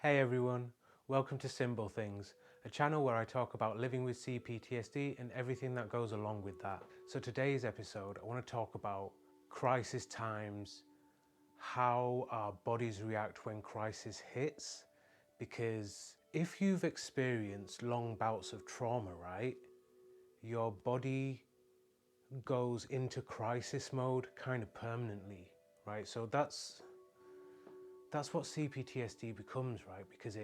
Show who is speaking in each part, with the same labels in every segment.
Speaker 1: Hey everyone, welcome to SimbleThings, a channel where I talk about living with C-PTSD and everything that goes along with that. So today's episode, I want to talk about crisis times, how our bodies react when crisis hits, because if you've experienced long bouts of trauma, right, your body goes into crisis mode kind of permanently, right? So that's what C-PTSD becomes, right? Because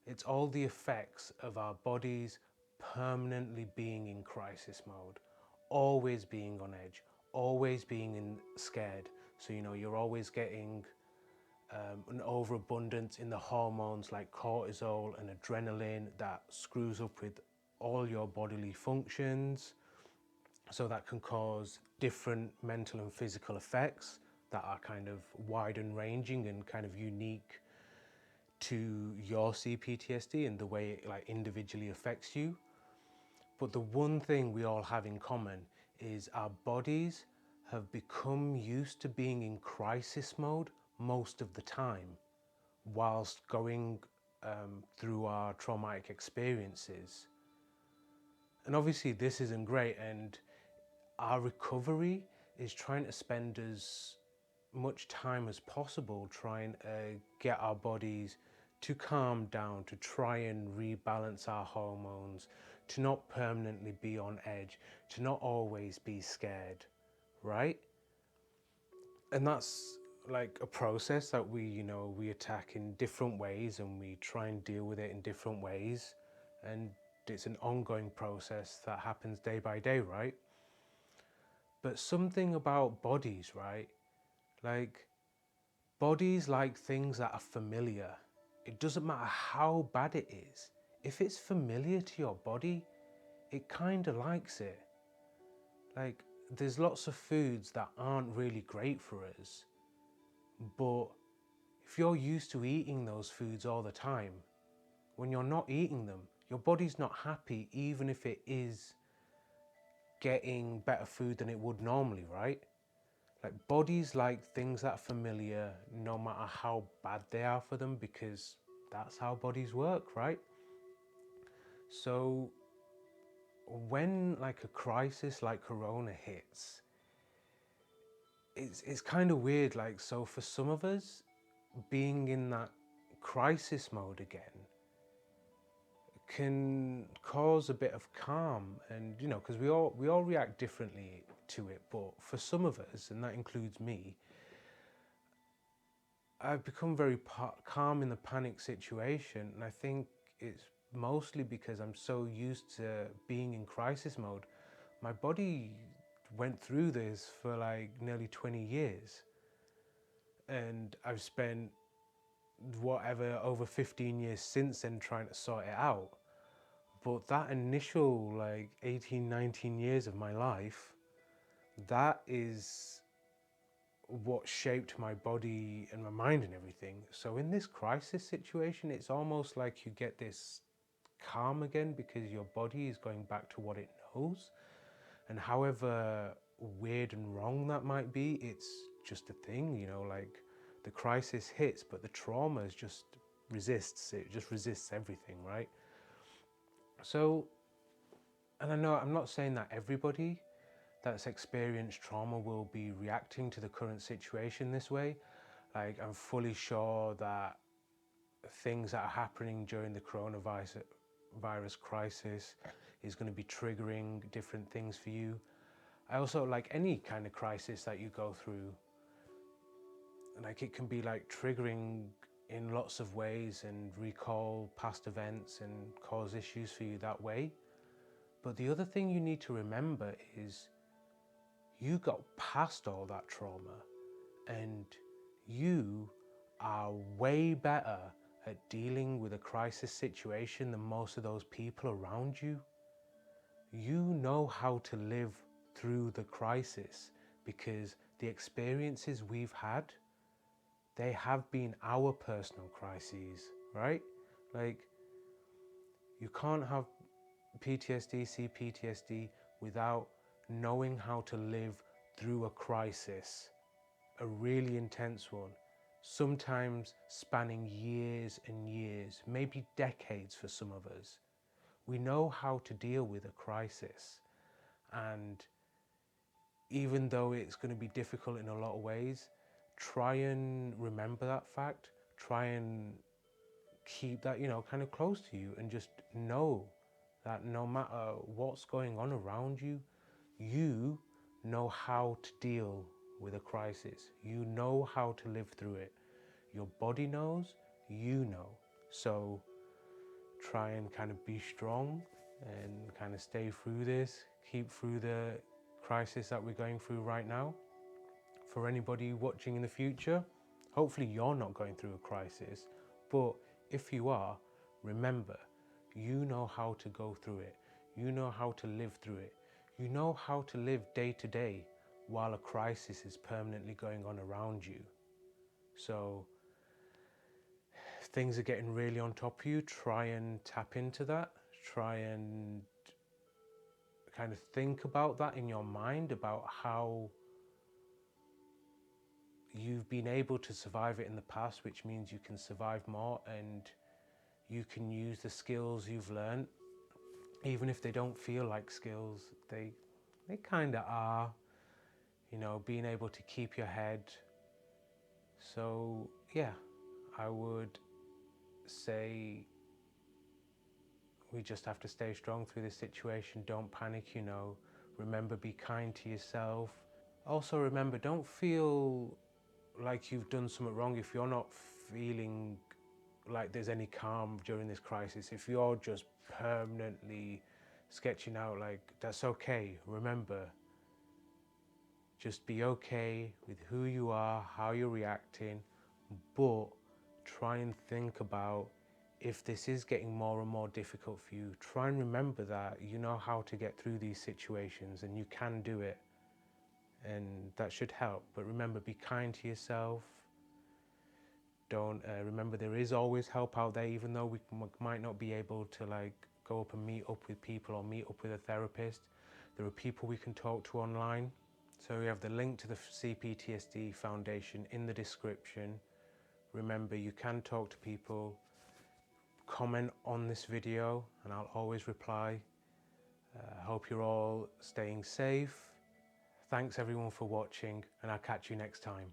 Speaker 1: it's all the effects of our bodies permanently being in crisis mode, always being on edge, always being scared. So, you're always getting an overabundance in the hormones like cortisol and adrenaline that screws up with all your bodily functions. So that can cause different mental and physical effects that are kind of wide and ranging and kind of unique to your CPTSD and the way it like individually affects you. But the one thing we all have in common is our bodies have become used to being in crisis mode most of the time whilst going through our traumatic experiences. And obviously this isn't great, and our recovery is trying to spend as much time as possible trying to get our bodies to calm down, to try and rebalance our hormones, to not permanently be on edge, to not always be scared, right? And that's like a process that we attack in different ways, and we try and deal with it in different ways. And it's an ongoing process that happens day by day, right? But something about bodies, right? Like, bodies like things that are familiar. It doesn't matter how bad it is. If it's familiar to your body, it kind of likes it. Like, there's lots of foods that aren't really great for us, but if you're used to eating those foods all the time, when you're not eating them, your body's not happy even if it is getting better food than it would normally, right? Like, bodies like things that are familiar no matter how bad they are for them, because that's how bodies work, right? So when like a crisis like Corona hits, it's kind of weird. Like, so for some of us, being in that crisis mode again can cause a bit of calm, and because we all react differently to it. But for some of us, and that includes me, I've become very calm in the panic situation, and I think it's mostly because I'm so used to being in crisis mode. My body went through this for like nearly 20 years, and I've spent whatever over 15 years since then trying to sort it out. But that initial like 18, 19 years of my life, that is what shaped my body and my mind and everything. So in this crisis situation, it's almost like you get this calm again because your body is going back to what it knows. And however weird and wrong that might be, it's just a thing, like the crisis hits, but the trauma is just resists. It just resists everything, right? So, and I know I'm not saying that everybody that's experienced trauma will be reacting to the current situation this way. Like, I'm fully sure that things that are happening during the coronavirus crisis is going to be triggering different things for you. I also, like any kind of crisis that you go through, like it can be like triggering in lots of ways and recall past events and cause issues for you that way. But the other thing you need to remember is you got past all that trauma, and you are way better at dealing with a crisis situation than most of those people around you. You know how to live through the crisis because the experiences we've had, they have been our personal crises, right? Like, you can't have PTSD, CPTSD without knowing how to live through a crisis, a really intense one. sometimes spanning years and years, maybe decades for some of us. We know how to deal with a crisis, and even though it's going to be difficult in a lot of ways, try and remember that fact. Try and keep that, kind of close to you, and just know that no matter what's going on around you, you know how to deal with a crisis. You know how to live through it. Your body knows, you know. So try and kind of be strong and kind of stay through this, keep through the crisis that we're going through right now. For anybody watching in the future, hopefully you're not going through a crisis, but if you are, remember, you know how to go through it. You know how to live through it. You know how to live day to day while a crisis is permanently going on around you. So if things are getting really on top of you, try and tap into that. Try and kind of think about that in your mind, about how you've been able to survive it in the past, which means you can survive more, and you can use the skills you've learned, even if they don't feel like skills. They kind of are, being able to keep your head. So yeah, I would say we just have to stay strong through this situation. Don't panic, remember, be kind to yourself. Also remember, don't feel like you've done something wrong if you're not feeling like there's any calm during this crisis. If you're just permanently sketching out, like, that's okay. Remember, just be okay with who you are, how you're reacting, but try and think about, if this is getting more and more difficult for you, try and remember that you know how to get through these situations and you can do it, and that should help. But remember, be kind to yourself. Don't remember, there is always help out there, even though we might not be able to go up and meet up with people or meet up with a therapist. There are people we can talk to online. So we have the link to the C-PTSD Foundation in the description. Remember, you can talk to people. Comment on this video and I'll always reply. Hope you're all staying safe. Thanks everyone for watching, and I'll catch you next time.